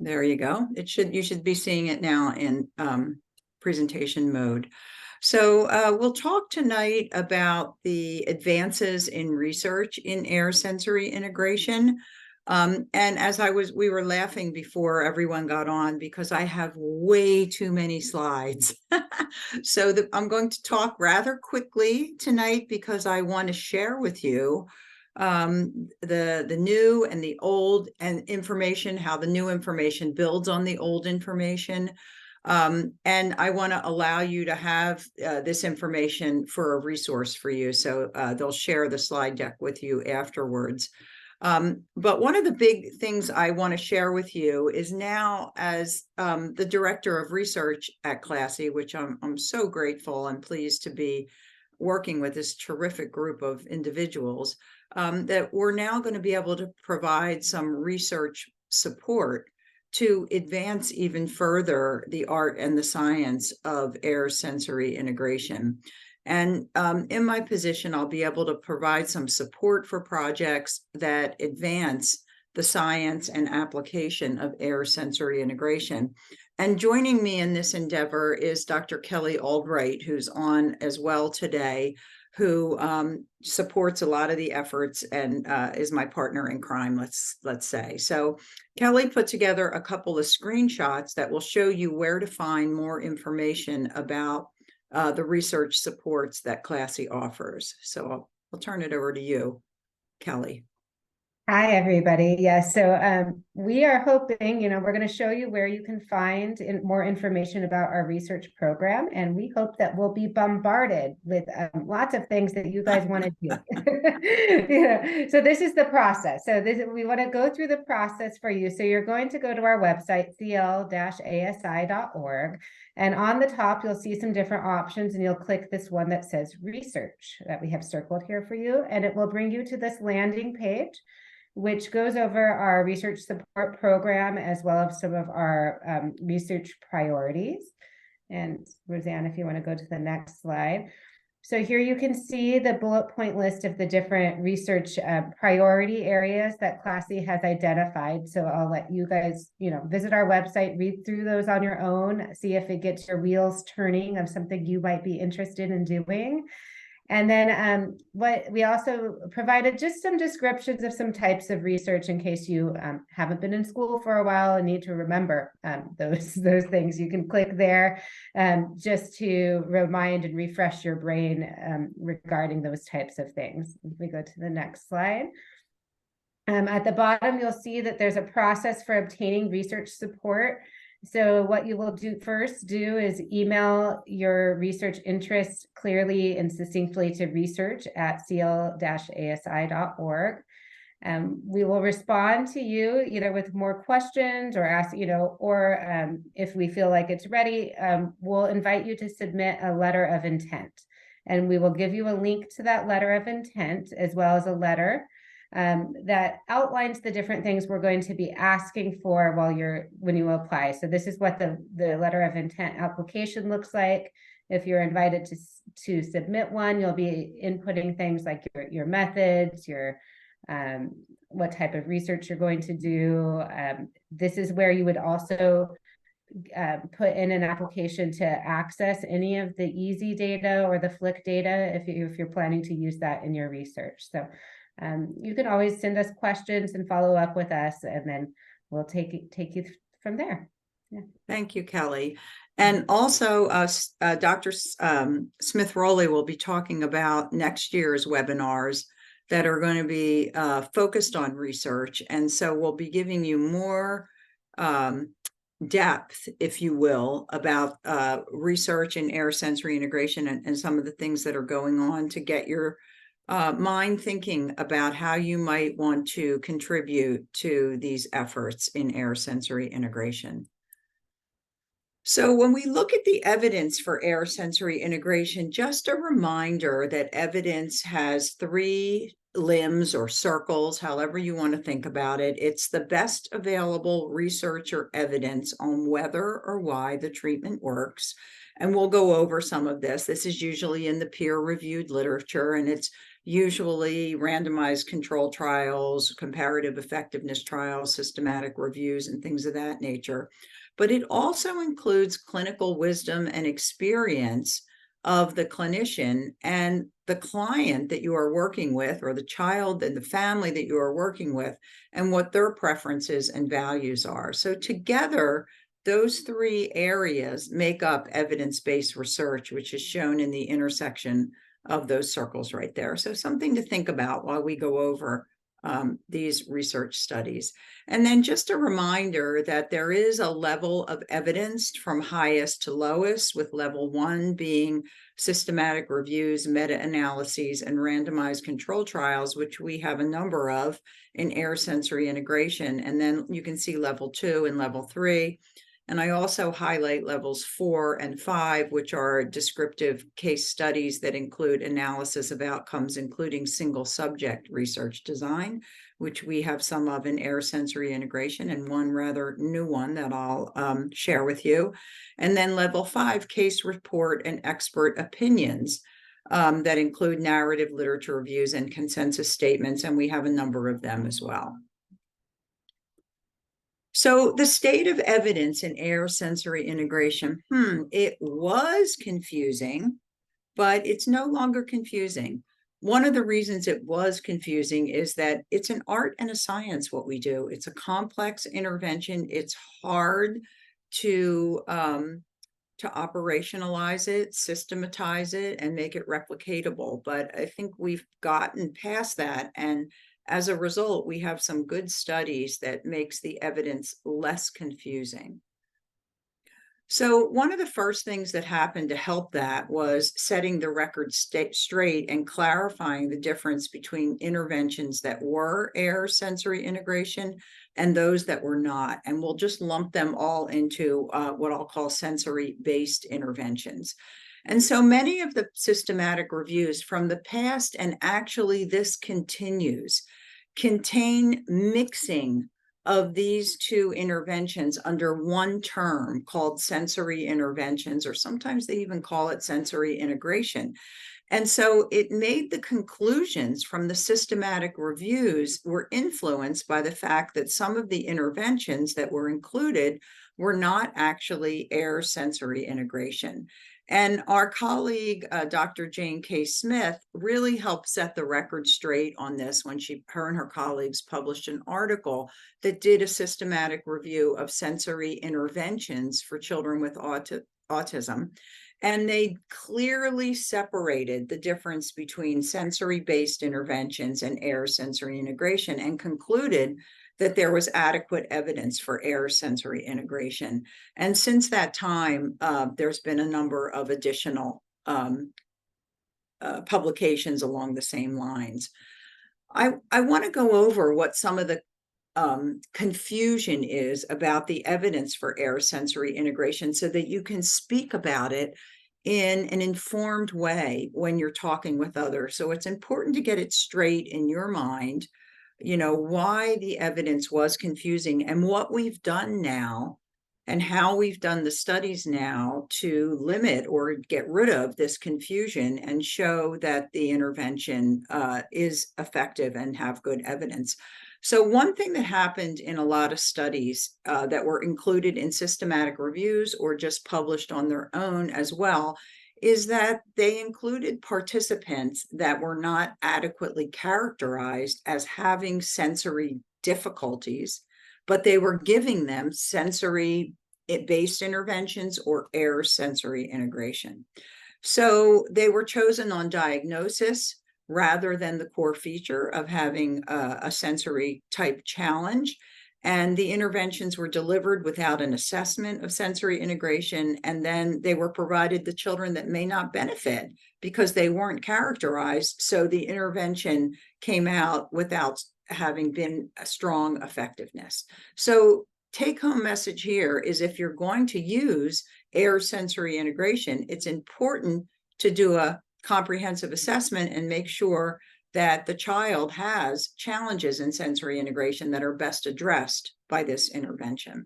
There you go. You should be seeing it now in presentation mode. So we'll talk tonight about the advances in research in air sensory integration. And as we were laughing before everyone got on because I have way too many slides. So I'm going to talk rather quickly tonight because I want to share with you the new and the old and information, how the new information builds on the old information. And I want to allow you to have this information for a resource for you. So they'll share the slide deck with you afterwards. But one of the big things I want to share with you is now as the director of research at Classy, which I'm so grateful and pleased to be working with this terrific group of individuals, that we're now going to be able to provide some research support to advance even further the art and the science of air sensory integration. And in my position, I'll be able to provide some support for projects that advance the science and application of air sensory integration. And joining me in this endeavor is Dr. Kelly Albright, who's on as well today, who supports a lot of the efforts and is my partner in crime, let's say. So Kelly put together a couple of screenshots that will show you where to find more information about the research supports that Classy offers. So I'll turn it over to you, Kelly. Hi, everybody. Yes, so we are hoping, we're going to show you where you can find more information about our research program, and we hope that we'll be bombarded with lots of things that you guys want to do. So this is the process. So we want to go through the process for you. So you're going to go to our website, cl-asi.org, and on the top, you'll see some different options, and you'll click this one that says research that we have circled here for you, and it will bring you to this landing page, which goes over our research support program as well as some of our research priorities. And Roseanne, if you want to go to the next slide. So here you can see the bullet point list of the different research priority areas that Classy has identified. So I'll let you guys, visit our website, read through those on your own, see if it gets your wheels turning of something you might be interested in doing. And then what we also provided just some descriptions of some types of research in case you haven't been in school for a while and need to remember those things. You can click there just to remind and refresh your brain regarding those types of things. If we go to the next slide. At the bottom, you'll see that there's a process for obtaining research support. So what you will first do is email your research interests clearly and succinctly to research@cl-asi.org. We will respond to you either with more questions or ask, or if we feel like it's ready, we'll invite you to submit a letter of intent. And we will give you a link to that letter of intent as well as a letter that outlines the different things we're going to be asking for when you apply. So this is what the letter of intent application looks like. If you're invited to submit one, you'll be inputting things like your methods, your what type of research you're going to do. This is where you would also put in an application to access any of the EASY data or the FLIC data if you're planning to use that in your research. So you can always send us questions and follow up with us, and then we'll take you from there. Yeah. Thank you, Kelly. And also, Dr. Smith-Rowley will be talking about next year's webinars that are going to be focused on research. And so we'll be giving you more depth, if you will, about research in air sensory integration and some of the things that are going on to get your mind thinking about how you might want to contribute to these efforts in air sensory integration. So when we look at the evidence for air sensory integration, just a reminder that evidence has three limbs or circles, however you want to think about it. It's the best available research or evidence on whether or why the treatment works. And we'll go over some of this. This is usually in the peer-reviewed literature, and it's usually randomized control trials, comparative effectiveness trials, systematic reviews, and things of that nature. But it also includes clinical wisdom and experience of the clinician and the client that you are working with, or the child and the family that you are working with, and what their preferences and values are. So together, those three areas make up evidence-based research, which is shown in the intersection of those circles right there. So something to think about while we go over these research studies. And then just a reminder that there is a level of evidence from highest to lowest, with level 1 being systematic reviews, meta-analyses, and randomized control trials, which we have a number of in air sensory integration. And then you can see level 2 and level 3. And I also highlight levels 4 and 5, which are descriptive case studies that include analysis of outcomes, including single subject research design, which we have some of in air sensory integration, and one rather new one that I'll share with you. And then level 5, case report and expert opinions that include narrative literature reviews and consensus statements, and we have a number of them as well. So the state of evidence in air sensory integration, it was confusing, but it's no longer confusing. One of the reasons it was confusing is that it's an art and a science what we do. It's a complex intervention. It's hard to operationalize it, systematize it, and make it replicatable. But I think we've gotten past that, and as a result, we have some good studies that makes the evidence less confusing. So one of the first things that happened to help that was setting the record straight and clarifying the difference between interventions that were air sensory integration and those that were not. And we'll just lump them all into what I'll call sensory-based interventions. And so many of the systematic reviews from the past, and actually this continues, contain mixing of these two interventions under one term called sensory interventions, or sometimes they even call it sensory integration. And so it made the conclusions from the systematic reviews were influenced by the fact that some of the interventions that were included were not actually air sensory integration. And our colleague, Dr. Jane K. Smith, really helped set the record straight on this when her and her colleagues published an article that did a systematic review of sensory interventions for children with autism. And they clearly separated the difference between sensory-based interventions and air sensory integration, and concluded that there was adequate evidence for air sensory integration. And since that time, there's been a number of additional publications along the same lines. I want to go over what some of the confusion is about the evidence for air sensory integration, so that you can speak about it in an informed way when you're talking with others. So it's important to get it straight in your mind, you know, why the evidence was confusing and what we've done now and how we've done the studies now to limit or get rid of this confusion and show that the intervention is effective and have good evidence. So one thing that happened in a lot of studies that were included in systematic reviews or just published on their own as well is that they included participants that were not adequately characterized as having sensory difficulties, but they were giving them sensory-based interventions or air sensory integration. So they were chosen on diagnosis rather than the core feature of having a sensory type challenge. And the interventions were delivered without an assessment of sensory integration. And then they were provided to children that may not benefit because they weren't characterized. So the intervention came out without having been a strong effectiveness. So take-home message here is, if you're going to use air sensory integration, it's important to do a comprehensive assessment and make sure that the child has challenges in sensory integration that are best addressed by this intervention.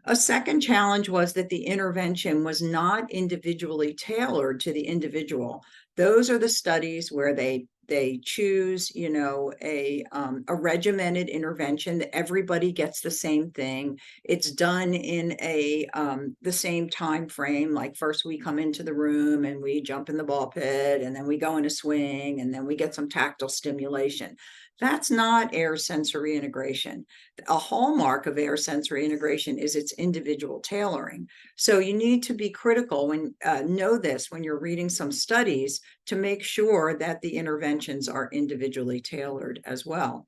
A second challenge was that the intervention was not individually tailored to the individual. Those are the studies where they they choose, you know, a regimented intervention that everybody gets the same thing. It's done in the same time frame. Like first we come into the room and we jump in the ball pit, and then we go in a swing, and then we get some tactile stimulation. That's not air sensory integration. A hallmark of air sensory integration is its individual tailoring. So you need to be critical when know this when you're reading some studies, to make sure that the interventions are individually tailored as well.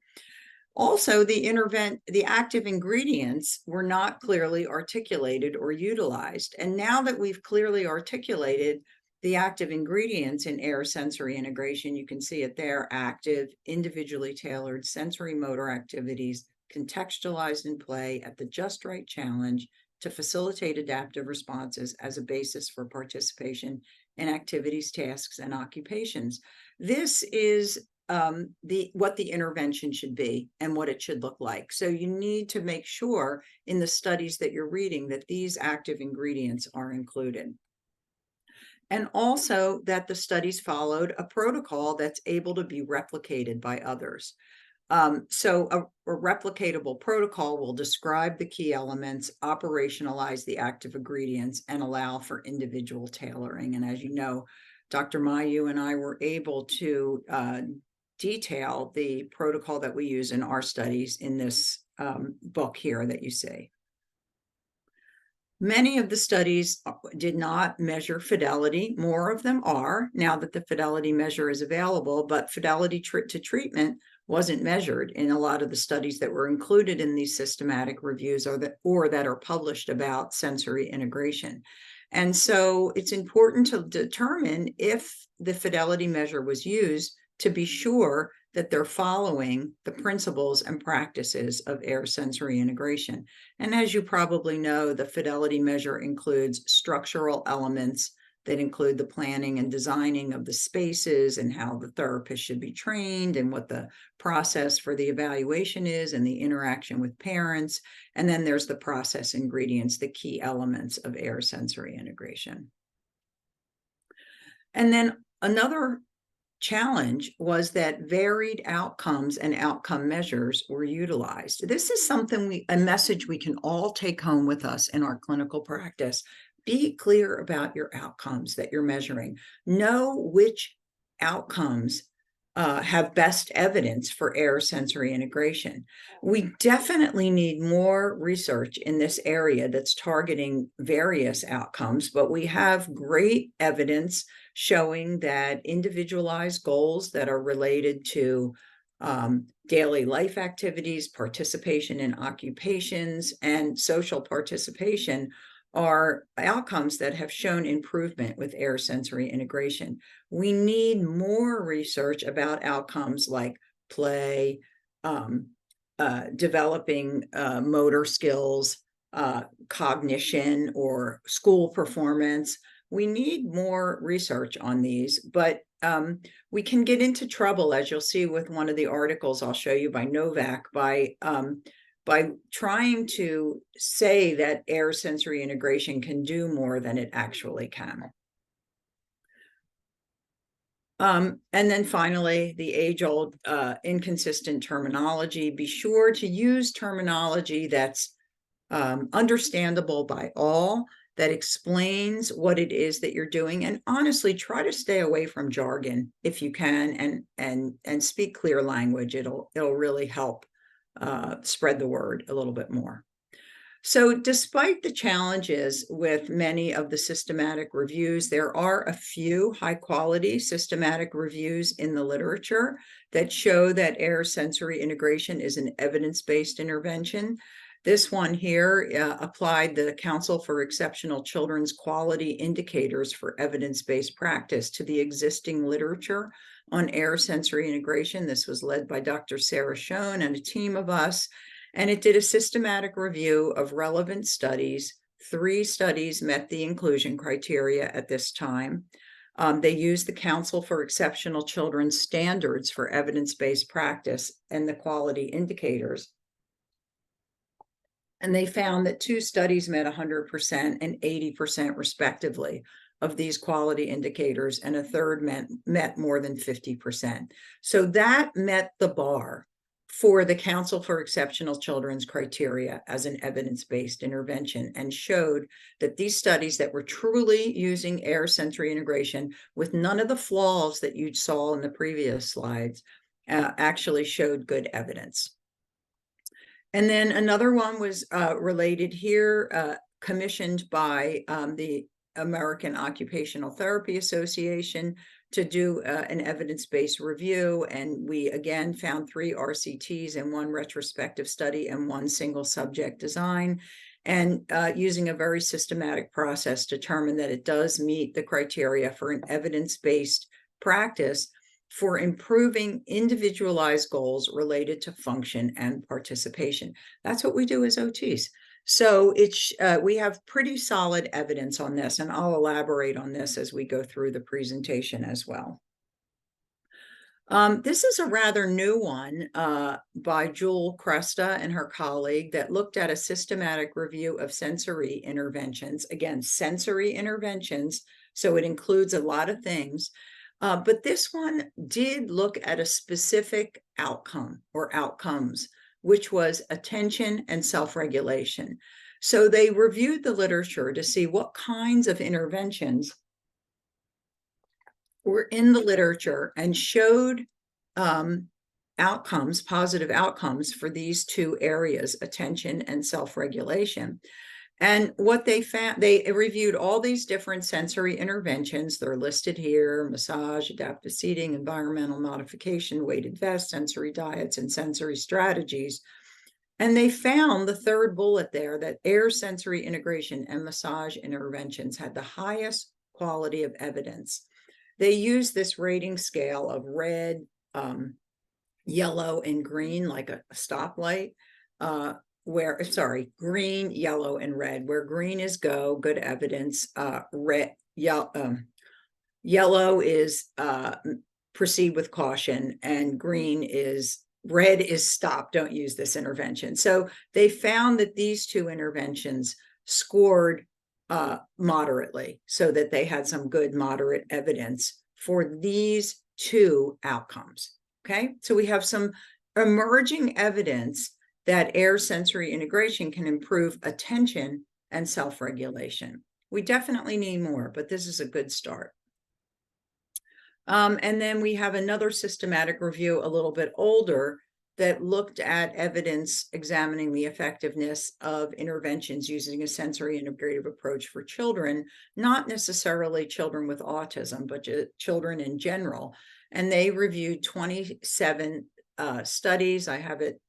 Also, the active ingredients were not clearly articulated or utilized. And now that we've clearly articulated the active ingredients in air sensory integration, you can see it there: active, individually tailored sensory motor activities, contextualized in play at the just right challenge to facilitate adaptive responses as a basis for participation in activities, tasks, and occupations. This is what the intervention should be and what it should look like. So you need to make sure in the studies that you're reading that these active ingredients are included. And also that the studies followed a protocol that's able to be replicated by others. So a replicatable protocol will describe the key elements, operationalize the active ingredients, and allow for individual tailoring. And as you know, Dr. Mayu and I were able to detail the protocol that we use in our studies in this book here that you see. Many of the studies did not measure fidelity. More of them are now that the fidelity measure is available, but fidelity to treatment wasn't measured in a lot of the studies that were included in these systematic reviews or that are published about sensory integration. And so it's important to determine if the fidelity measure was used to be sure that they're following the principles and practices of air sensory integration. And as you probably know, the fidelity measure includes structural elements that include the planning and designing of the spaces and how the therapist should be trained and what the process for the evaluation is and the interaction with parents. And then there's the process ingredients, the key elements of air sensory integration. And then another challenge was that varied outcomes and outcome measures were utilized. This is a message we can all take home with us in our clinical practice. Be clear about your outcomes that you're measuring. Know which outcomes have best evidence for air sensory integration. We definitely need more research in this area that's targeting various outcomes, but we have great evidence showing that individualized goals that are related to daily life activities, participation in occupations, and social participation are outcomes that have shown improvement with air sensory integration. We need more research about outcomes like play, developing motor skills, cognition, or school performance. We need more research on these, but we can get into trouble, as you'll see with one of the articles I'll show you by Novak, by trying to say that air sensory integration can do more than it actually can. And then finally, the age-old inconsistent terminology. Be sure to use terminology that's understandable by all, that explains what it is that you're doing, and honestly try to stay away from jargon if you can, and speak clear language. It'll really help spread the word a little bit more. So despite the challenges with many of the systematic reviews, there are a few high-quality systematic reviews in the literature that show that air sensory integration is an evidence-based intervention. This one here applied the Council for Exceptional Children's Quality Indicators for Evidence-Based Practice to the existing literature on air sensory integration. This was led by Dr. Sarah Schoen and a team of us, and it did a systematic review of relevant studies. 3 studies met the inclusion criteria at this time. They used the Council for Exceptional Children's standards for evidence-based practice and the quality indicators. And they found that 2 studies met 100% and 80% respectively. of these quality indicators, and a third met more than 50%. So that met the bar for the Council for Exceptional Children's criteria as an evidence-based intervention, and showed that these studies that were truly using air sensory integration with none of the flaws that you saw in the previous slides actually showed good evidence. And then another one was related here, commissioned by the American Occupational Therapy Association to do an evidence-based review. And we again found 3 RCTs and 1 retrospective study and 1 single subject design. And using a very systematic process, determined that it does meet the criteria for an evidence-based practice for improving individualized goals related to function and participation. That's what we do as OTs. So we have pretty solid evidence on this, and I'll elaborate on this as we go through the presentation as well. This is a rather new one by Jewel Cresta and her colleague that looked at a systematic review of sensory interventions. Again, sensory interventions, so it includes a lot of things. But this one did look at a specific outcome or outcomes, which was attention and self-regulation. So they reviewed the literature to see what kinds of interventions were in the literature and showed outcomes, positive outcomes for these 2 areas, attention and self-regulation. And what they found, they reviewed all these different sensory interventions. They're listed here: massage, adaptive seating, environmental modification, weighted vest, sensory diets, and sensory strategies. And they found the 3rd bullet there, that air sensory integration and massage interventions had the highest quality of evidence. They used this rating scale of red, yellow, and green, like a stoplight, green, yellow, and red, where green is go, good evidence, yellow is proceed with caution, and red is stop, don't use this intervention. So they found that these 2 interventions scored moderately, so that they had some good moderate evidence for these 2 outcomes. Okay, so we have some emerging evidence that air sensory integration can improve attention and self-regulation. We definitely need more, but this is a good start. And then we have another systematic review, a little bit older, that looked at evidence examining the effectiveness of interventions using a sensory integrative approach for children, not necessarily children with autism, but children in general. And they reviewed 27 studies. I have it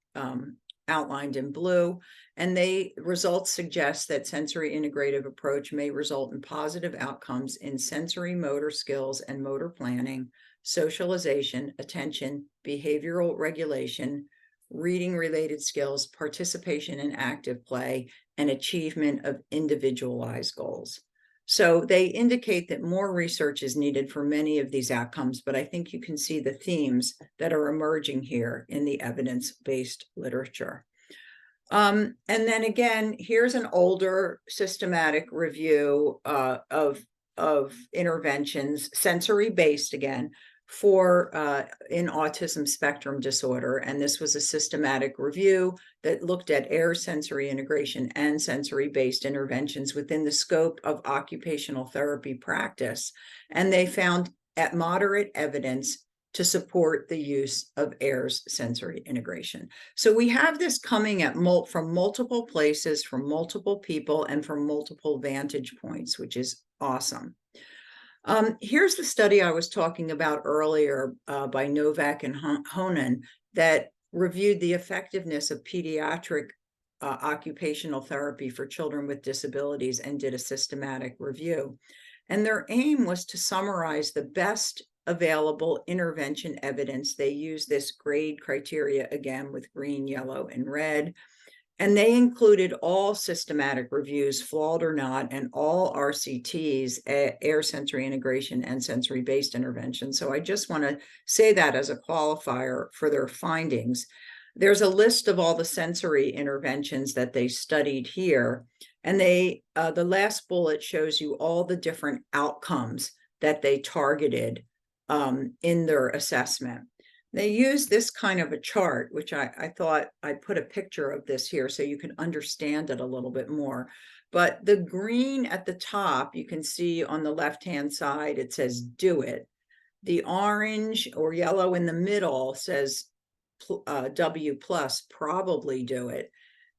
outlined in blue, and results suggest that sensory integrative approach may result in positive outcomes in sensory motor skills and motor planning, socialization, attention, behavioral regulation, reading related skills, participation in active play, and achievement of individualized goals. So they indicate that more research is needed for many of these outcomes, but I think you can see the themes that are emerging here in the evidence-based literature. And then again, here's an older systematic review of interventions, sensory-based again, for in autism spectrum disorder. And this was a systematic review that looked at air sensory integration and sensory-based interventions within the scope of occupational therapy practice. And they found at moderate evidence to support the use of air's sensory integration. So we have this coming at from multiple places, from multiple people, and from multiple vantage points, which is awesome. Here's the study I was talking about earlier by Novak and Honan that reviewed the effectiveness of pediatric occupational therapy for children with disabilities and did a systematic review. And their aim was to summarize the best available intervention evidence. They use this grade criteria again with green, yellow, and red. And they included all systematic reviews, flawed or not, and all RCTs, air sensory integration and sensory-based intervention. So I just want to say that as a qualifier for their findings. There's a list of all the sensory interventions that they studied here. And they, the last bullet shows you all the different outcomes that they targeted in their assessment. They use this kind of a chart, which I thought I'd put a picture of this here so you can understand it a little bit more. But the green at the top, you can see on the left-hand side, it says do it. The orange or yellow in the middle says W plus, probably do it.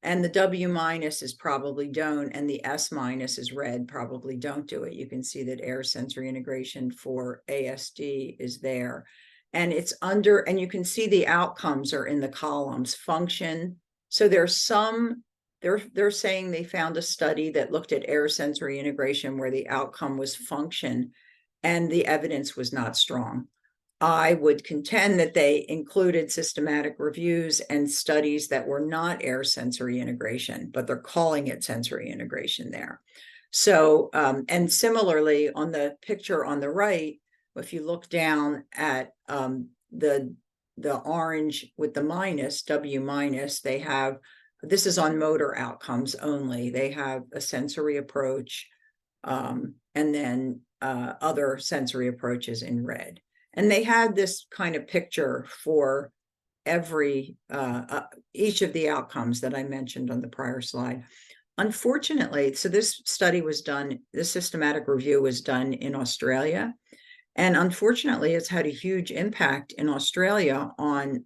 And the W minus is probably don't, and the S minus is red, probably don't do it. You can see that air sensory integration for ASD is there. And it's under, and you can see the outcomes are in the columns, function. So there's some, they're saying they found a study that looked at air sensory integration where the outcome was function and the evidence was not strong. I would contend that they included systematic reviews and studies that were not air sensory integration, but they're calling it sensory integration there. So, and similarly on the picture on the right, if you look down at the orange with the minus, W minus, they have, this is on motor outcomes only. They have a sensory approach and then other sensory approaches in red. And they had this kind of picture for every each of the outcomes that I mentioned on the prior slide. Unfortunately, so this study was done, this systematic review was done in Australia. And unfortunately, it's had a huge impact in Australia on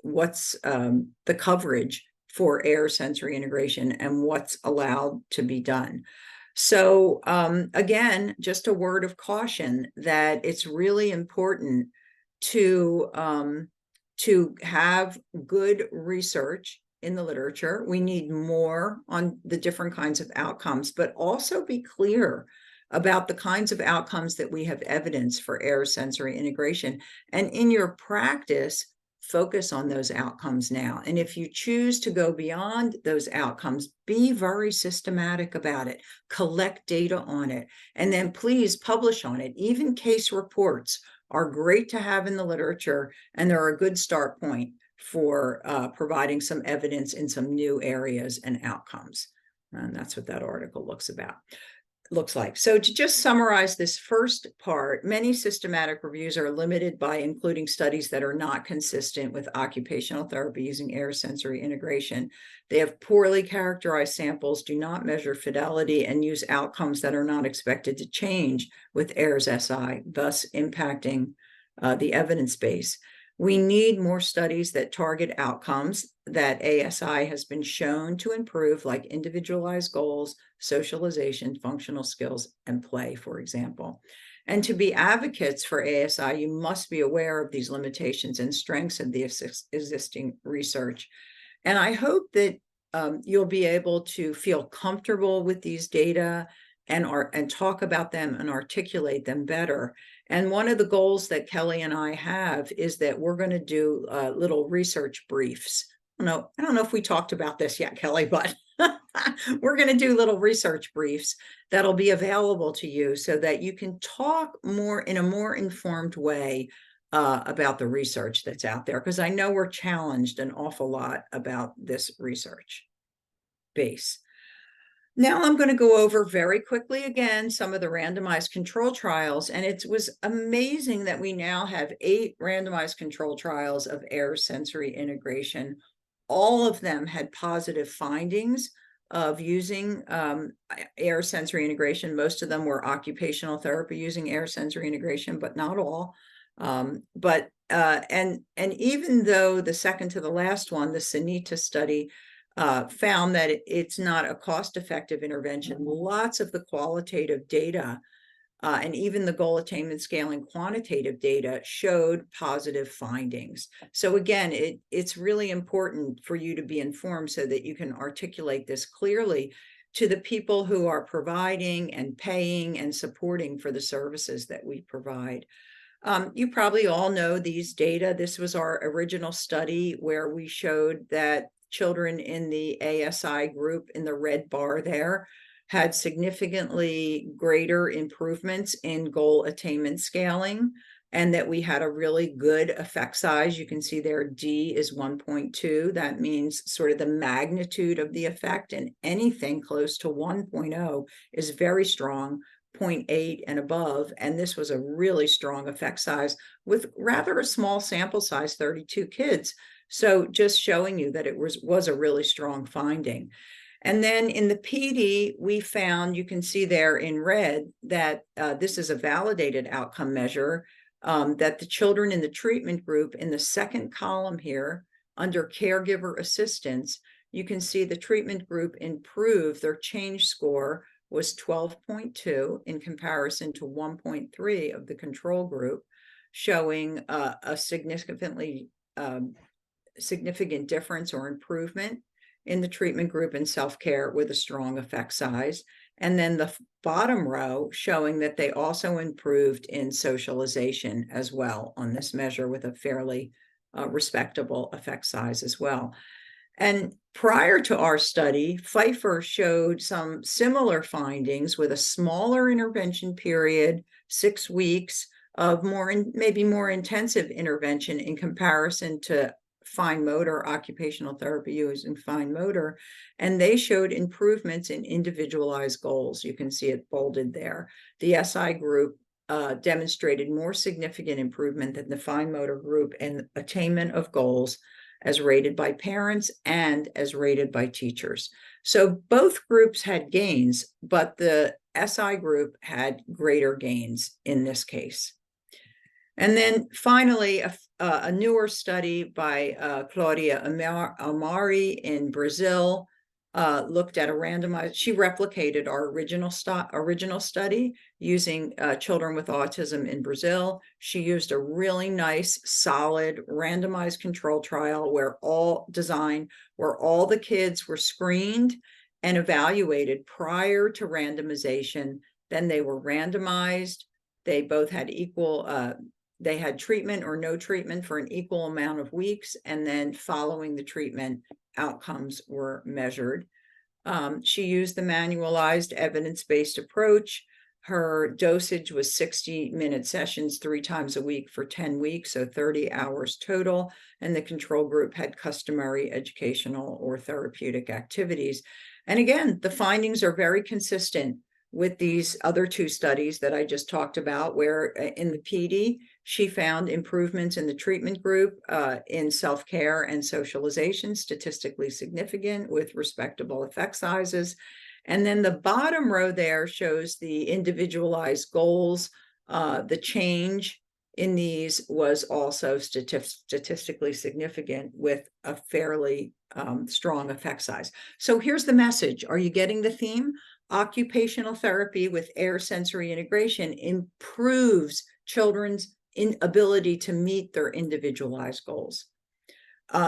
what's the coverage for air sensory integration and what's allowed to be done. So again, just a word of caution that it's really important to have good research in the literature. We need more on the different kinds of outcomes, but also be clear about the kinds of outcomes that we have evidence for air sensory integration. And in your practice, focus on those outcomes now. And if you choose to go beyond those outcomes, be very systematic about it, collect data on it, and then please publish on it. Even case reports are great to have in the literature, and they're a good start point for providing some evidence in some new areas and outcomes. And that's what that article looks like. So to just summarize this first part, many systematic reviews are limited by including studies that are not consistent with occupational therapy using air sensory integration. They have poorly characterized samples, do not measure fidelity, and use outcomes that are not expected to change with AIRS SI, thus impacting the evidence base. We need more studies that target outcomes that ASI has been shown to improve, like individualized goals, socialization, functional skills, and play, for example. And to be advocates for ASI, you must be aware of these limitations and strengths of the existing research. And I hope that you'll be able to feel comfortable with these data and talk about them and articulate them better. And one of the goals that Kelly and I have is that we're going to do little research briefs. I don't know if we talked about this yet, Kelly, but we're going to do little research briefs that'll be available to you so that you can talk more in a more informed way about the research that's out there, because I know we're challenged an awful lot about this research base. Now I'm going to go over very quickly again some of the randomized control trials, and it was amazing that we now have 8 randomized control trials of air sensory integration. All of them had positive findings of using air sensory integration. Most of them were occupational therapy using air sensory integration, but not all. And even though the second to the last one, the Sunita study, found that it's not a cost-effective intervention, lots of the qualitative data and even the goal attainment scaling quantitative data showed positive findings. So again, it's really important for you to be informed so that you can articulate this clearly to the people who are providing and paying and supporting for the services that we provide. You probably all know these data. This was our original study where we showed that children in the ASI group in the red bar there had significantly greater improvements in goal attainment scaling and that we had a really good effect size. You can see there D is 1.2. That means sort of the magnitude of the effect, and anything close to 1.0 is very strong, 0.8 and above. And this was a really strong effect size with rather a small sample size, 32 kids. So just showing you that it was a really strong finding. And then in the PD, we found, you can see there in red, that this is a validated outcome measure, that the children in the treatment group in the second column here, under caregiver assistance, you can see the treatment group improved. Their change score was 12.2 in comparison to 1.3 of the control group, showing a significant difference or improvement in the treatment group in self-care with a strong effect size. And then the bottom row showing that they also improved in socialization as well on this measure with a fairly respectable effect size as well. And prior to our study, Pfeiffer showed some similar findings with a smaller intervention period, 6 weeks of maybe more intensive intervention in comparison to fine motor, occupational therapy using fine motor, and they showed improvements in individualized goals. You can see it bolded there. The SI group demonstrated more significant improvement than the fine motor group in attainment of goals as rated by parents and as rated by teachers. So both groups had gains, but the SI group had greater gains in this case. And then finally, a newer study by Claudia Amari in Brazil looked at a randomized, she replicated our original study using children with autism in Brazil. She used a really nice, solid, randomized control trial where all the kids were screened and evaluated prior to randomization. Then they were randomized. They both had equal, they had treatment or no treatment for an equal amount of weeks, and then following the treatment, outcomes were measured. She used the manualized evidence-based approach. Her dosage was 60-minute sessions 3 times a week for 10 weeks, so 30 hours total, and the control group had customary educational or therapeutic activities. And again, the findings are very consistent with these other 2 studies that I just talked about, where in the PD, she found improvements in the treatment group in self-care and socialization, statistically significant with respectable effect sizes. And then the bottom row there shows the individualized goals. The change in these was also statistically significant with a fairly strong effect size. So here's the message. Are you getting the theme? Occupational therapy with air sensory integration improves children's ability to meet their individualized goals.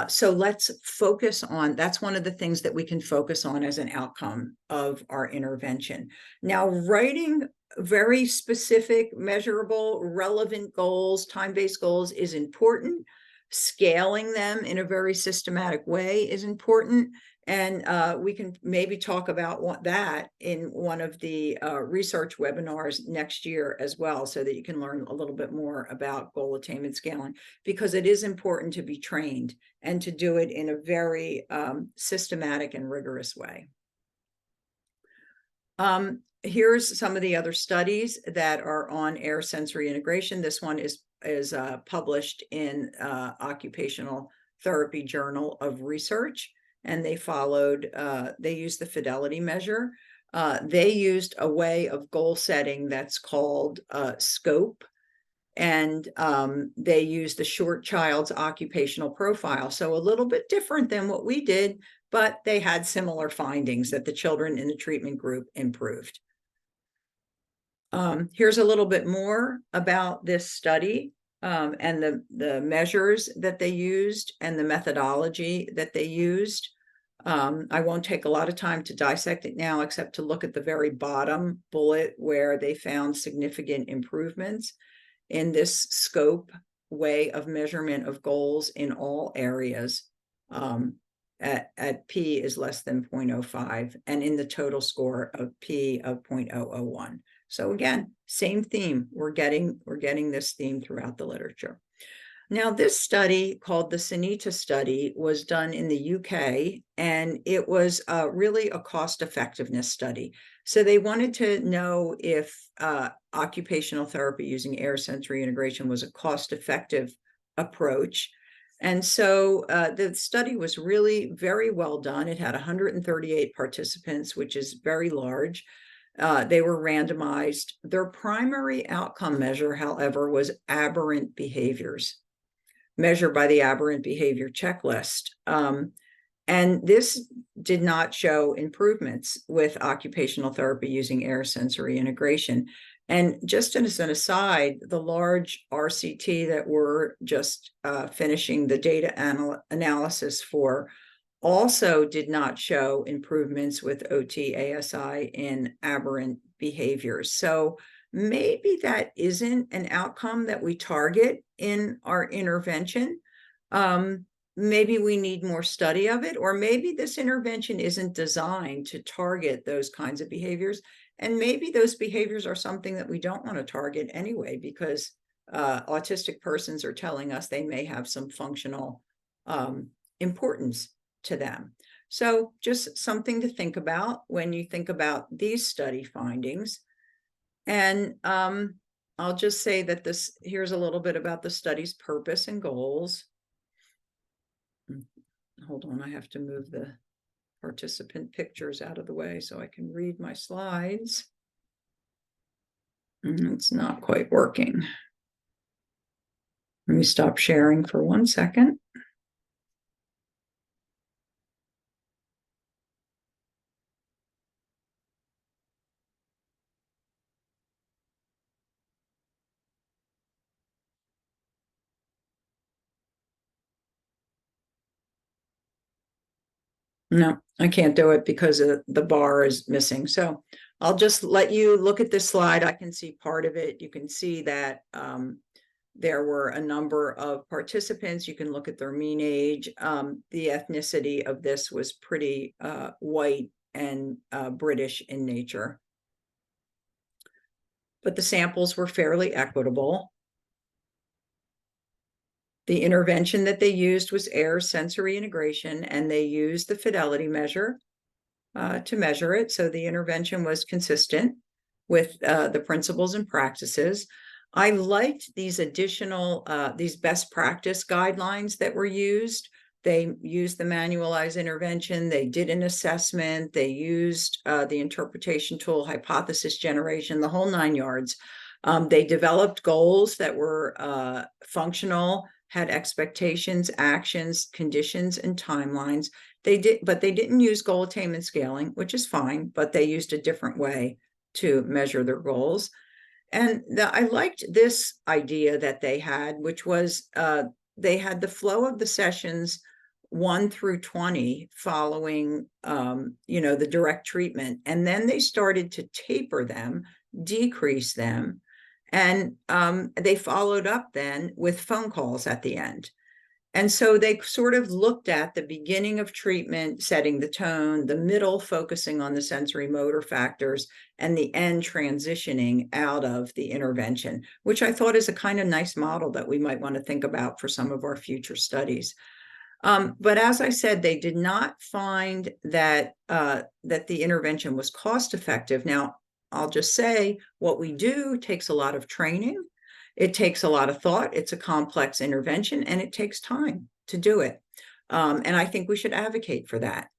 So let's focus on, that's one of the things that we can focus on as an outcome of our intervention. Now, writing very specific, measurable, relevant goals, time-based goals is important. Scaling them in a very systematic way is important. And we can maybe talk about that in one of the research webinars next year as well, so that you can learn a little bit more about goal attainment scaling, because it is important to be trained and to do it in a very systematic and rigorous way. Here's some of the other studies that are on air sensory integration. This one is published in Occupational Therapy Journal of Research. And they followed, they used the fidelity measure. They used a way of goal setting that's called SCOPE. And they used the short child's occupational profile. So a little bit different than what we did, but they had similar findings that the children in the treatment group improved. Here's a little bit more about this study. And the measures that they used and the methodology that they used. I won't take a lot of time to dissect it now, except to look at the very bottom bullet where they found significant improvements in this SCOPE way of measurement of goals in all areas at P is less than 0.05, and in the total score of P of 0.001. So again, same theme. We're getting this theme throughout the literature. Now, this study called the Sunita study was done in the UK, and it was really a cost effectiveness study. So they wanted to know if occupational therapy using air sensory integration was a cost effective approach. And so the study was really very well done. It had 138 participants, which is very large. They were randomized. Their primary outcome measure, however, was aberrant behaviors, measured by the aberrant behavior checklist. And this did not show improvements with occupational therapy using air sensory integration. And just as an aside, the large RCT that we're just finishing the data analysis for also did not show improvements with OT-ASI in aberrant behaviors. So maybe that isn't an outcome that we target in our intervention. Maybe we need more study of it, or maybe this intervention isn't designed to target those kinds of behaviors. And maybe those behaviors are something that we don't want to target anyway, because autistic persons are telling us they may have some functional importance to them. So just something to think about when you think about these study findings. And I'll just say that here's a little bit about the study's purpose and goals. Hold on, I have to move the participant pictures out of the way so I can read my slides. It's not quite working. Let me stop sharing for 1 second. No, I can't do it because the bar is missing. So I'll just let you look at this slide. I can see part of it. You can see that there were a number of participants. You can look at their mean age. The ethnicity of this was pretty white and British in nature. But the samples were fairly equitable. The intervention that they used was air sensory integration, and they used the fidelity measure to measure it. So the intervention was consistent with the principles and practices. I liked these additional, these best practice guidelines that were used. They used the manualized intervention. They did an assessment. They used the interpretation tool, hypothesis generation, the whole 9 yards. They developed goals that were functional, had expectations, actions, conditions, and timelines. But they didn't use goal attainment scaling, which is fine, but they used a different way to measure their goals. And I liked this idea that they had, which was they had the flow of the sessions 1 through 20 following, the direct treatment. And then they started to taper them, decrease them. And they followed up then with phone calls at the end. And so they sort of looked at the beginning of treatment, setting the tone, the middle focusing on the sensory motor factors, and the end transitioning out of the intervention, which I thought is a kind of nice model that we might want to think about for some of our future studies. But as I said, they did not find that the intervention was cost effective. Now, I'll just say what we do takes a lot of training. It takes a lot of thought. It's a complex intervention, and it takes time to do it. And I think we should advocate for that.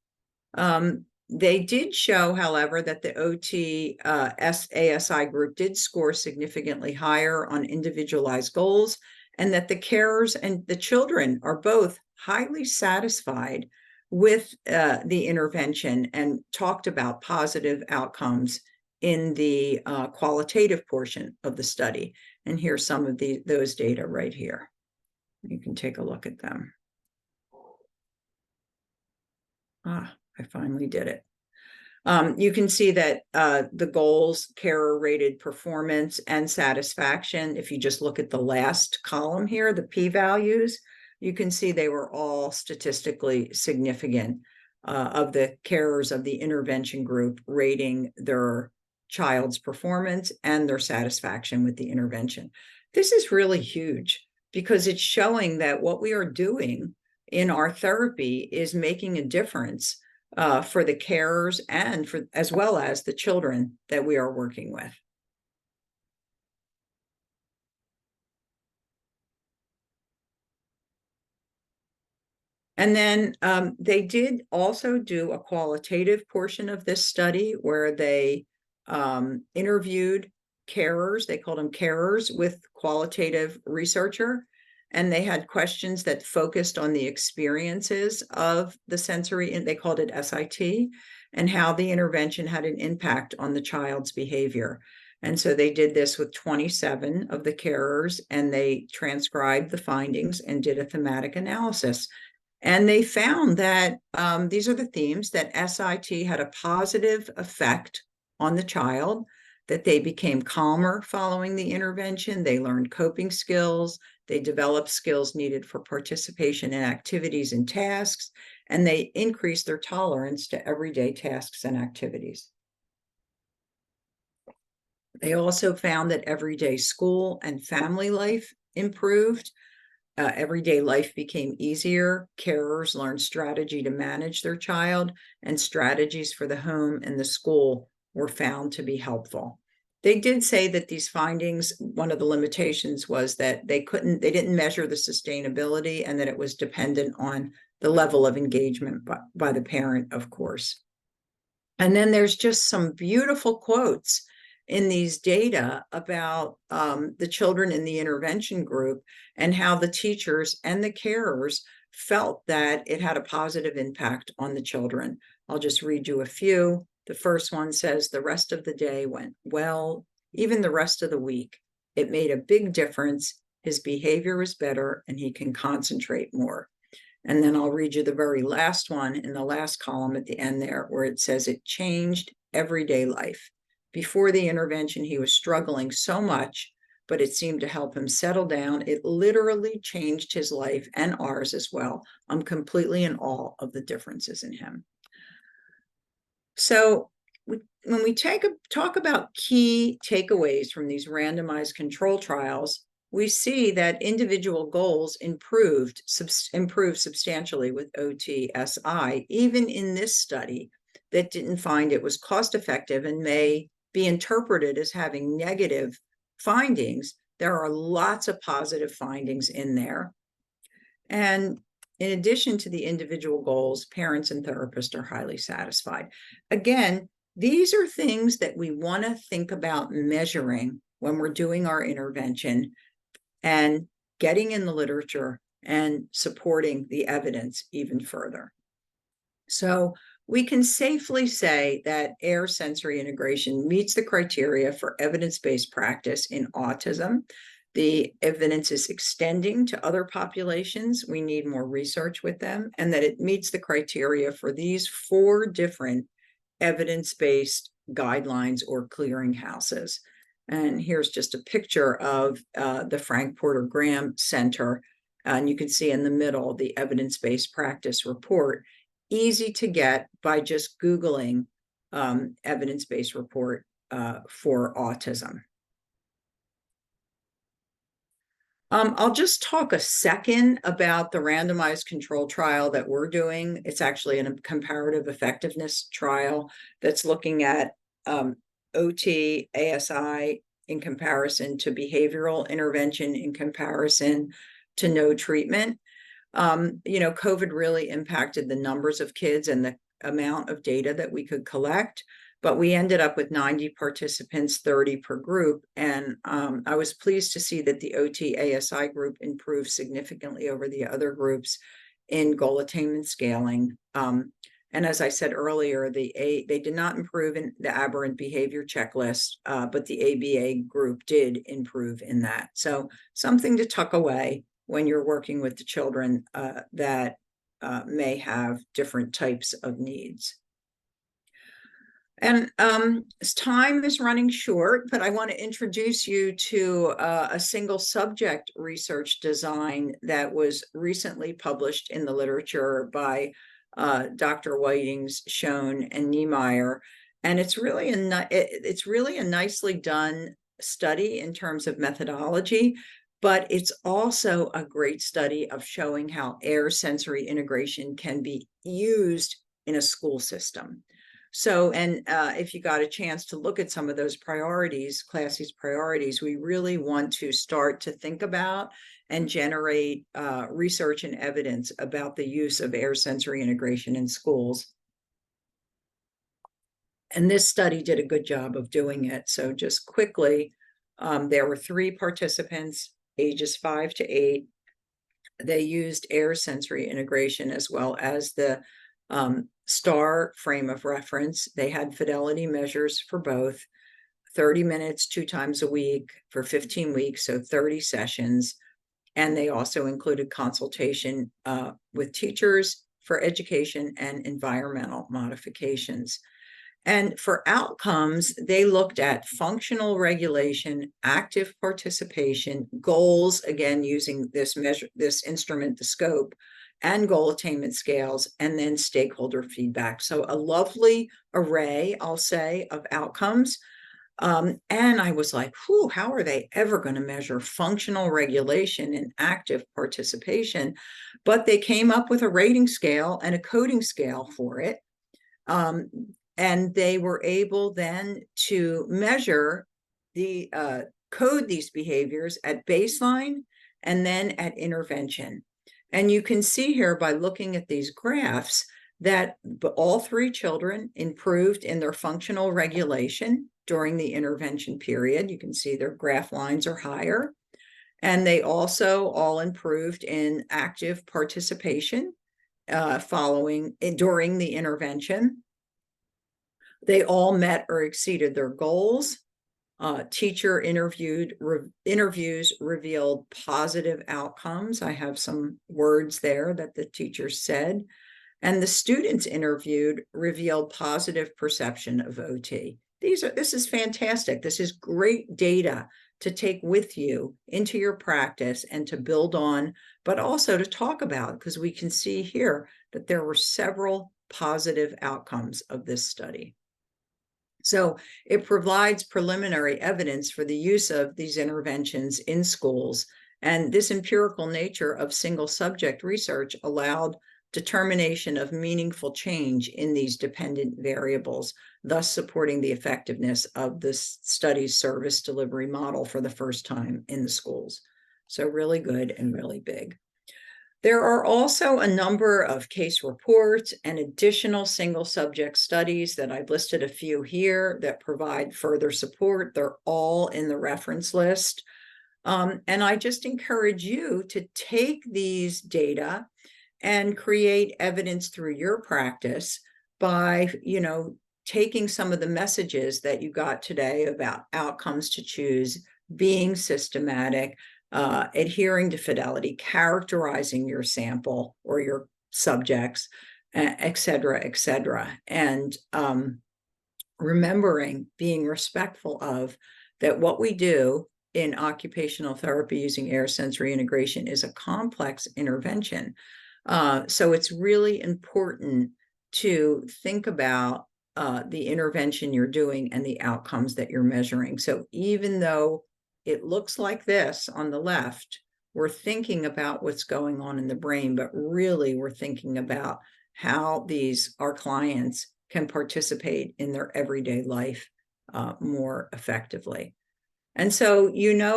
They did show, however, that the OT-ASI group did score significantly higher on individualized goals, and that the carers and the children are both highly satisfied with the intervention and talked about positive outcomes in the qualitative portion of the study. And here's some of those data right here. You can take a look at them. I finally did it. You can see that the goals, carer rated performance and satisfaction, if you just look at the last column here, the p-values, you can see they were all statistically significant of the carers of the intervention group rating their child's performance and their satisfaction with the intervention. This is really huge because it's showing that what we are doing in our therapy is making a difference for the carers and for as well as the children that we are working with. And then they did also do a qualitative portion of this study where they interviewed carers, they called them carers, with qualitative researcher. And they had questions that focused on the experiences of the sensory, and they called it SIT, and how the intervention had an impact on the child's behavior. And so they did this with 27 of the carers, and they transcribed the findings and did a thematic analysis. And they found that these are the themes, that SIT had a positive effect on the child, that they became calmer following the intervention, they learned coping skills, they developed skills needed for participation in activities and tasks, and they increased their tolerance to everyday tasks and activities. They also found that everyday school and family life improved. Everyday life became easier. Carers learned strategy to manage their child, and strategies for the home and the school were found to be helpful. They did say that these findings, one of the limitations was that they didn't measure the sustainability, and that it was dependent on the level of engagement by the parent, of course. And then there's just some beautiful quotes in these data about the children in the intervention group and how the teachers and the carers felt that it had a positive impact on the children. I'll just read you a few. The first one says, the rest of the day went well, even the rest of the week. It made a big difference. His behavior was better and he can concentrate more. And then I'll read you the very last one in the last column at the end there, where it says it changed everyday life. Before the intervention, he was struggling so much, but it seemed to help him settle down. It literally changed his life and ours as well. I'm completely in awe of the differences in him. So when we talk about key takeaways from these randomized control trials, we see that individual goals improved substantially with OT-SI, even in this study that didn't find it was cost effective and may be interpreted as having negative findings. There are lots of positive findings in there. And in addition to the individual goals, parents and therapists are highly satisfied. Again, these are things that we want to think about measuring when we're doing our intervention and getting in the literature and supporting the evidence even further. So we can safely say that AIR sensory integration meets the criteria for evidence-based practice in autism. The evidence is extending to other populations. We need more research with them, and that it meets the criteria for these 4 different evidence-based guidelines or clearinghouses. And here's just a picture of the Frank Porter Graham Center. And you can see in the middle, the evidence-based practice report, easy to get by just Googling evidence-based report for autism. I'll just talk a second about the randomized control trial that we're doing. It's actually a comparative effectiveness trial that's looking at OT-ASI in comparison to behavioral intervention in comparison to no treatment. COVID really impacted the numbers of kids and the amount of data that we could collect, but we ended up with 90 participants, 30 per group. And I was pleased to see that the OT-ASI group improved significantly over the other groups in goal attainment scaling. And as I said earlier, they did not improve in the aberrant behavior checklist, but the ABA group did improve in that. So something to tuck away when you're working with the children that may have different types of needs. And time is running short, but I want to introduce you to a single subject research design that was recently published in the literature by Dr. Whitings, Schoen, and Niemeyer. And it's really it's really a nicely done study in terms of methodology, but it's also a great study of showing how air sensory integration can be used in a school system. So, and if you got a chance to look at some of those priorities, Classy's priorities, we really want to start to think about and generate research and evidence about the use of air sensory integration in schools. And this study did a good job of doing it. So just quickly, there were 3 participants, ages 5 to 8. They used air sensory integration as well as the STAR frame of reference. They had fidelity measures for both, 30 minutes, 2 times a week for 15 weeks, so 30 sessions. And they also included consultation with teachers for education and environmental modifications. And for outcomes, they looked at functional regulation, active participation, goals, again, using this instrument, the scope, and goal attainment scales, and then stakeholder feedback. So a lovely array, I'll say, of outcomes. And I was like, whew, how are they ever going to measure functional regulation and active participation? But they came up with a rating scale and a coding scale for it. And they were able then to measure the code these behaviors at baseline and then at intervention. And you can see here by looking at these graphs that all 3 children improved in their functional regulation during the intervention period. You can see their graph lines are higher. And they also all improved in active participation during the intervention. They all met or exceeded their goals. Teacher interviews revealed positive outcomes. I have some words there that the teachers said. And the students interviewed revealed positive perception of OT. This is fantastic. This is great data to take with you into your practice and to build on, but also to talk about, because we can see here that there were several positive outcomes of this study. So it provides preliminary evidence for the use of these interventions in schools. And this empirical nature of single subject research allowed determination of meaningful change in these dependent variables, thus supporting the effectiveness of this study's service delivery model for the first time in the schools. So really good and really big. There are also a number of case reports and additional single subject studies that I've listed a few here that provide further support. They're all in the reference list. And I just encourage you to take these data and create evidence through your practice by, taking some of the messages that you got today about outcomes to choose, being systematic, adhering to fidelity, characterizing your sample or your subjects, et cetera, and remembering, being respectful of that what we do in occupational therapy using air sensory integration is a complex intervention. So it's really important to think about the intervention you're doing and the outcomes that you're measuring. So even though it looks like this on the left, we're thinking about what's going on in the brain, but really we're thinking about how our clients can participate in their everyday life more effectively. And so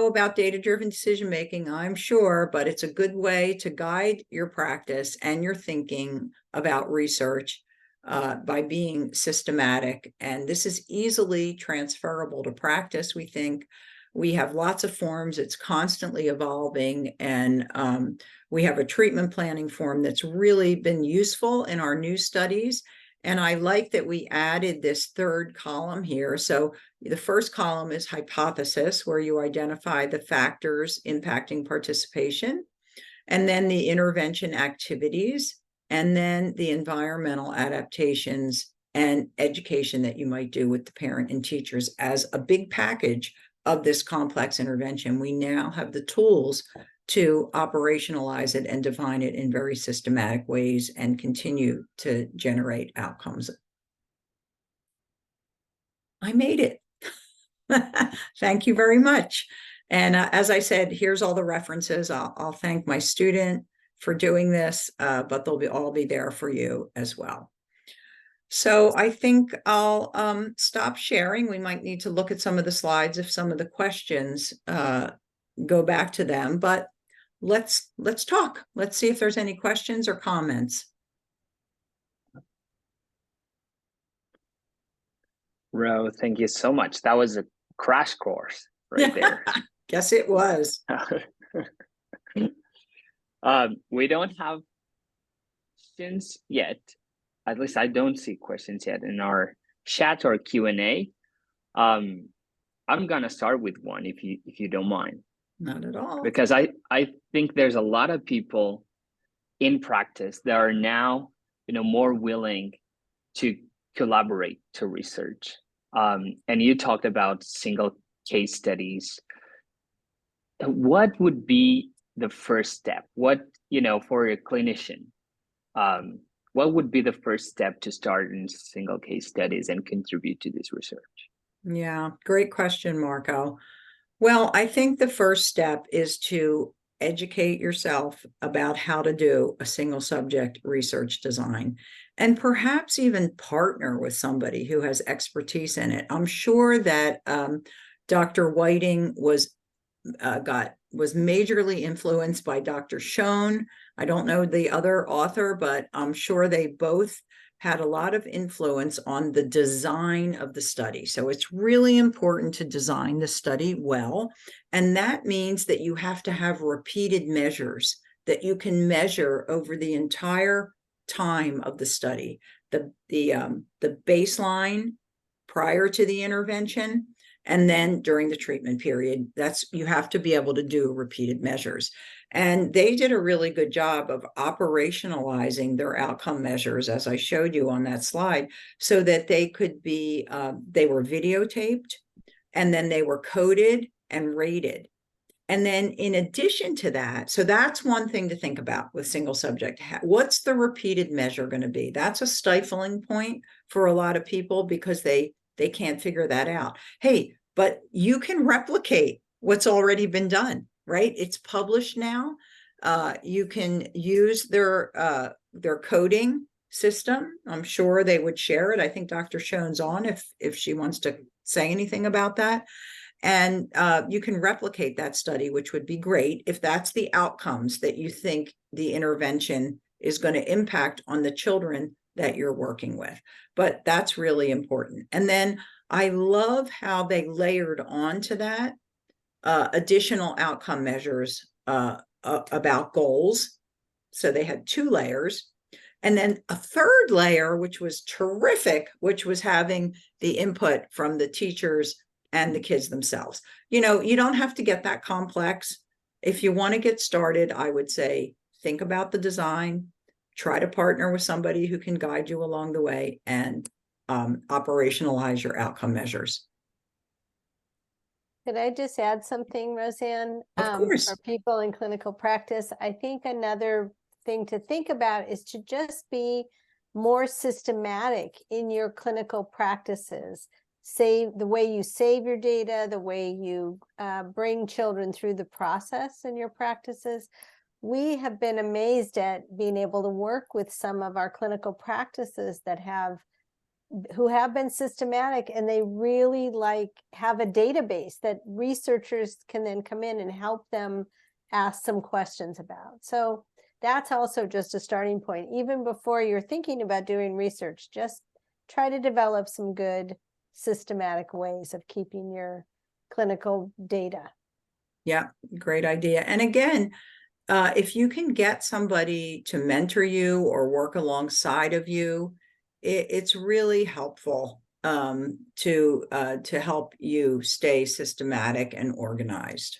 about data-driven decision-making, I'm sure, but it's a good way to guide your practice and your thinking about research by being systematic. And this is easily transferable to practice, we think. We have lots of forms. It's constantly evolving. And we have a treatment planning form that's really been useful in our new studies. And I like that we added this 3rd column here. So the first column is hypothesis, where you identify the factors impacting participation, and then the intervention activities, and then the environmental adaptations and education that you might do with the parent and teachers as a big package of this complex intervention. We now have the tools to operationalize it and define it in very systematic ways and continue to generate outcomes. I made it. Thank you very much. And as I said, here's all the references. I'll thank my student for doing this, but they'll all be there for you as well. So I think I'll stop sharing. We might need to look at some of the slides if some of the questions go back to them, but let's talk. Let's see if there's any questions or comments. Ro, thank you so much. That was a crash course right there. Guess it was. We don't have questions yet. At least I don't see questions yet in our chat or Q&A. I'm gonna start with one if you don't mind. Not at all. Because I think there's a lot of people in practice that are now, more willing to collaborate to research. And you talked about single case studies. What would be the first step? What, for a clinician, what would be the first step to start in single case studies and contribute to this research? Yeah, great question, Marco. Well, I think the first step is to educate yourself about how to do a single subject research design, and perhaps even partner with somebody who has expertise in it. I'm sure that Dr. Whiting was majorly influenced by Dr. Schoen. I don't know the other author, but I'm sure they both had a lot of influence on the design of the study. So it's really important to design the study well. And that means that you have to have repeated measures that you can measure over the entire time of the study. The baseline prior to the intervention, and then during the treatment period. You have to be able to do repeated measures. And they did a really good job of operationalizing their outcome measures, as I showed you on that slide, so that they could be, they were videotaped, and then they were coded and rated. And then in addition to that, so that's one thing to think about with single subject. What's the repeated measure going to be? That's a stifling point for a lot of people because they can't figure that out. Hey, but you can replicate what's already been done, right? It's published now. You can use their coding system. I'm sure they would share it. I think Dr. Schoen's on if she wants to say anything about that. And you can replicate that study, which would be great if that's the outcomes that you think the intervention is going to impact on the children that you're working with. But that's really important. And then I love how they layered onto that additional outcome measures about goals. So they had 2 layers. And then a third layer, which was terrific, which was having the input from the teachers and the kids themselves. You don't have to get that complex. If you want to get started, I would say, think about the design, try to partner with somebody who can guide you along the way, and operationalize your outcome measures. Could I just add something, Roseanne? Of course. For people in clinical practice, I think another thing to think about is to just be more systematic in your clinical practices. Save the way you save your data, the way you bring children through the process in your practices. We have been amazed at being able to work with some of our clinical practices who have been systematic, and they really have a database that researchers can then come in and help them ask some questions about. So that's also just a starting point. Even before you're thinking about doing research, just try to develop some good systematic ways of keeping your clinical data. Yeah, great idea. And again, if you can get somebody to mentor you or work alongside of you, it's really helpful to help you stay systematic and organized.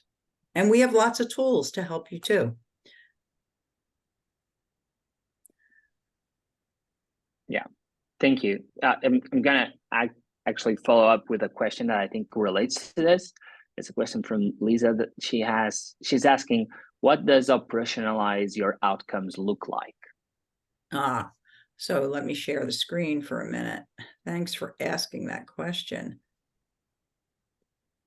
And we have lots of tools to help you too. Yeah, thank you. I'm gonna actually follow up with a question that I think relates to this. It's a question from Lisa that she's asking, what does operationalize your outcomes look like? So let me share the screen for a minute. Thanks for asking that question.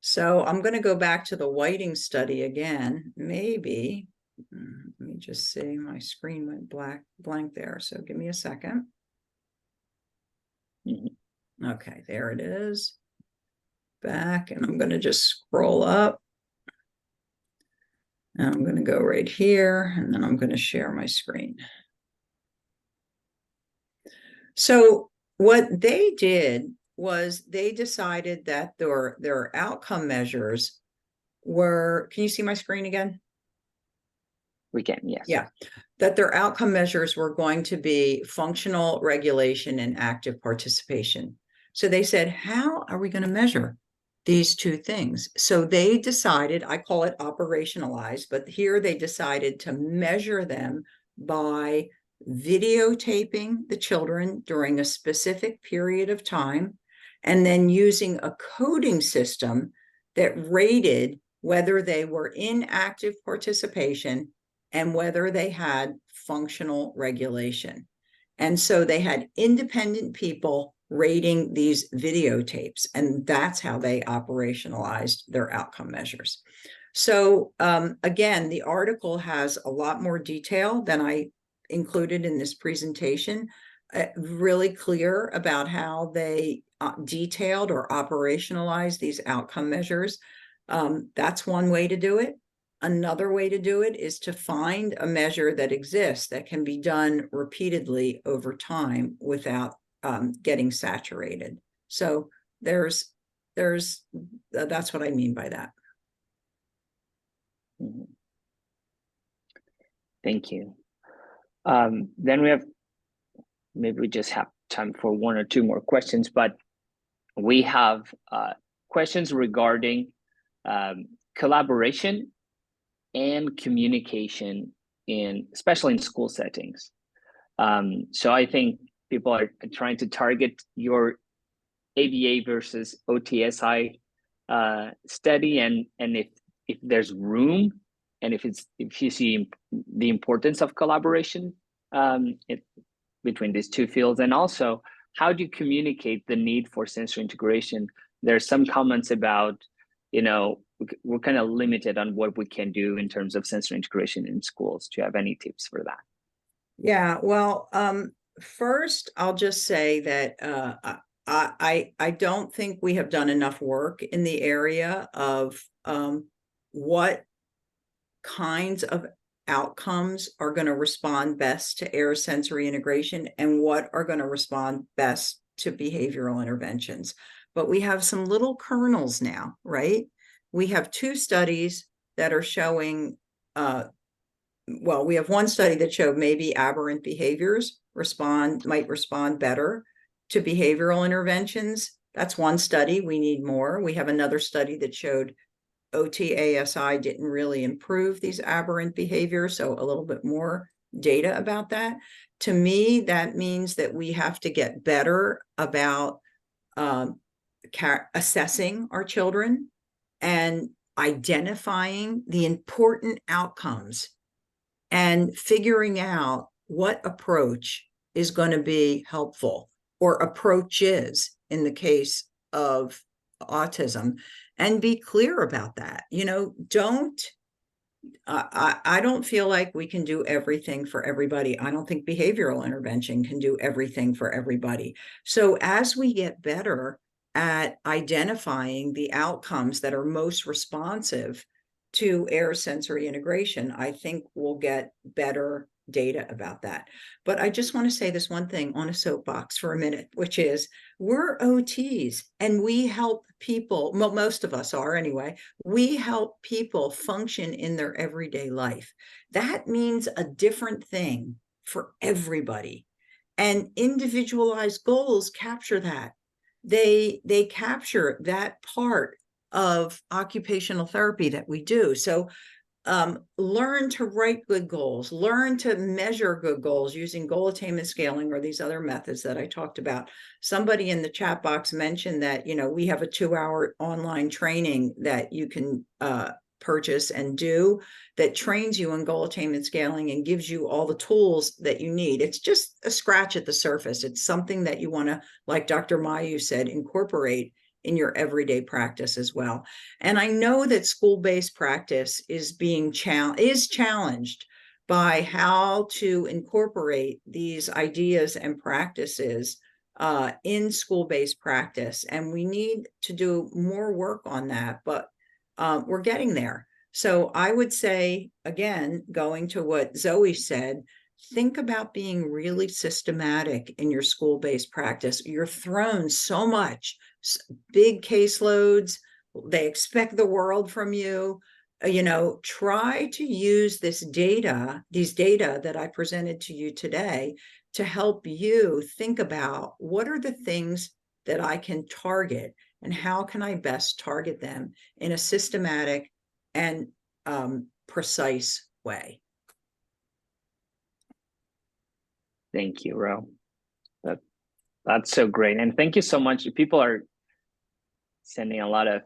So I'm going to go back to the Whiting study again, maybe. Let me just see, my screen went blank there. So give me a second. Mhm. Okay, there it is. Back, and I'm going to just scroll up. And I'm going to go right here, and then I'm going to share my screen. So what they did was they decided that their outcome measures were, can you see my screen again? We can, yes. Yeah, that their outcome measures were going to be functional regulation and active participation. So they said, how are we going to measure these two things? So they decided, I call it operationalized, but here they decided to measure them by videotaping the children during a specific period of time, and then using a coding system that rated whether they were in active participation and whether they had functional regulation. And so they had independent people rating these videotapes, and that's how they operationalized their outcome measures. So again, the article has a lot more detail than I included in this presentation, really clear about how they detailed or operationalized these outcome measures. That's one way to do it. Another way to do it is to find a measure that exists that can be done repeatedly over time without getting saturated. So that's what I mean by that. Mhm. Thank you. Then maybe we just have time for one or two more questions, but we have questions regarding collaboration and communication especially in school settings. So I think people are trying to target your ABA versus OTSI study, and if there's room, and if you see the importance of collaboration between these two fields, and also how do you communicate the need for sensory integration? There's some comments about, we're kind of limited on what we can do in terms of sensory integration in schools. Do you have any tips for that? Yeah, well, first I'll just say that I don't think we have done enough work in the area of what kinds of outcomes are going to respond best to air sensory integration and what are going to respond best to behavioral interventions. But we have some little kernels now, right? We have two studies that are showing, well, we have one study that showed maybe aberrant behaviors might respond better to behavioral interventions. That's one study. We need more. We have another study that showed OTASI didn't really improve these aberrant behaviors, so a little bit more data about that. To me, that means that we have to get better about assessing our children and identifying the important outcomes and figuring out what approach is going to be helpful, or approaches in the case of autism, and be clear about that. I don't feel like we can do everything for everybody. I don't think behavioral intervention can do everything for everybody. So as we get better at identifying the outcomes that are most responsive to air sensory integration, I think we'll get better data about that. But I just want to say this one thing on a soapbox for a minute, which is we're OTs and we help people, most of us are anyway, we help people function in their everyday life. That means a different thing for everybody. And individualized goals capture that. They capture that part of occupational therapy that we do. So learn to write good goals, learn to measure good goals using goal attainment scaling or these other methods that I talked about. Somebody in the chat box mentioned that, we have a 2-hour online training that you can purchase and do that trains you in goal attainment scaling and gives you all the tools that you need. It's just a scratch at the surface. It's something that you want to, like Dr. Mayu said, incorporate in your everyday practice as well. And I know that school-based practice is being challenged by how to incorporate these ideas and practices in school-based practice. And we need to do more work on that, but we're getting there. So I would say, again, going to what Zoe said, think about being really systematic in your school-based practice. You're thrown so much, big caseloads, they expect the world from you. Try to use these data that I presented to you today to help you think about what are the things that I can target and how can I best target them in a systematic and precise way. Thank you, Ro. That's so great. And thank you so much. People are sending a lot of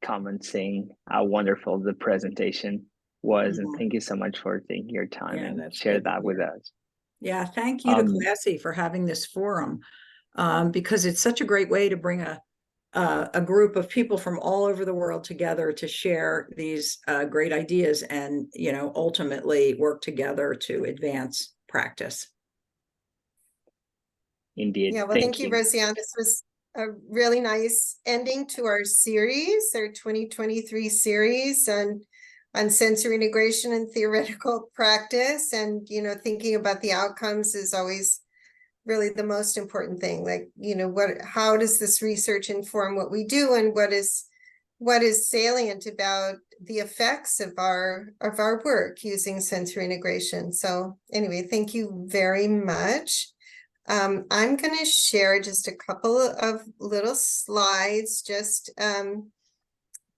comments saying how wonderful the presentation was. And thank you so much for taking your time and share that with us. Yeah, thank you to Classy for having this forum, because it's such a great way to bring a group of people from all over the world together to share these great ideas and, ultimately work together to advance practice. Indeed. Yeah, well, thank you, Roseanne. This was a really nice ending to our series, our 2023 series on sensory integration and theoretical practice. And, thinking about the outcomes is always really the most important thing. Like, how does this research inform what we do, and what is salient about the effects of our work using sensory integration. So anyway, thank you very much. I'm going to share just a couple of little slides just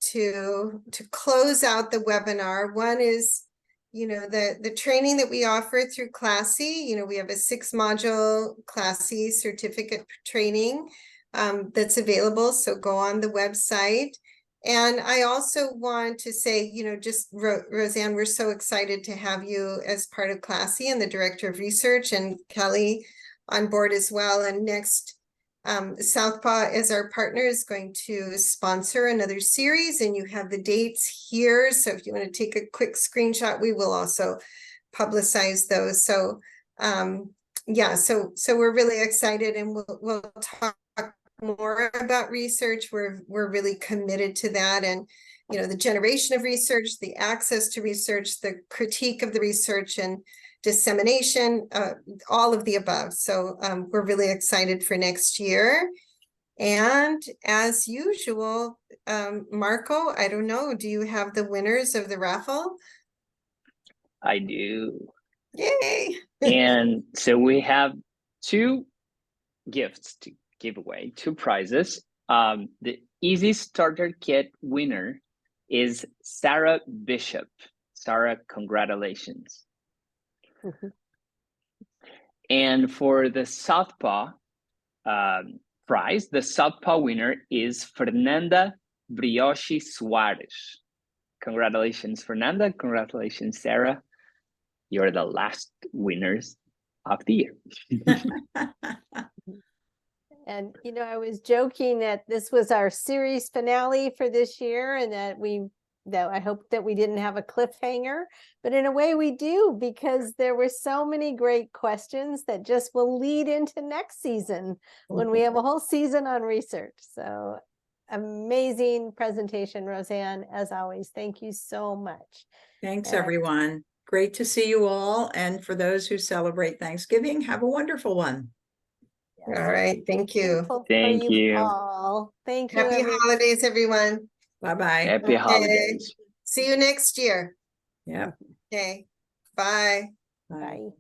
to close out the webinar. One is, the training that we offer through Classy. We have a 6-module Classy certificate training that's available. So go on the website. And I also want to say, Roseanne, we're so excited to have you as part of Classy and the Director of Research, and Kelly on board as well. And next, Southpaw as our partner is going to sponsor another series, and you have the dates here. So if you want to take a quick screenshot, we will also publicize those. So so we're really excited, and we'll talk more about research. We're really committed to that, and the generation of research, the access to research, the critique of the research, and dissemination, all of the above. So we're really excited for next year. And as usual, Marco, I don't know, do you have the winners of the raffle? I do. Yay! And so we have 2 gifts to give away, 2 prizes. The Easy Starter Kit winner is Sarah Bishop. Sarah, congratulations. And for the Southpaw prize, the Southpaw winner is Fernanda Brioche Suarez. Congratulations, Fernanda. Congratulations, Sarah. You're the last winners of the year. And, I was joking that this was our series finale for this year, and that I hope that we didn't have a cliffhanger, but in a way we do, because there were so many great questions that just will lead into next season when we have a whole season on research. So amazing presentation, Roseanne, as always. Thank you so much. Thanks, everyone. Great to see you all. And for those who celebrate Thanksgiving, have a wonderful one. Yes. All right. Thank you. Thank you. All. Thank you. Happy holidays, everyone. Bye-bye. Happy holidays. See you next year. Yeah. Okay. Bye. Bye. Bye.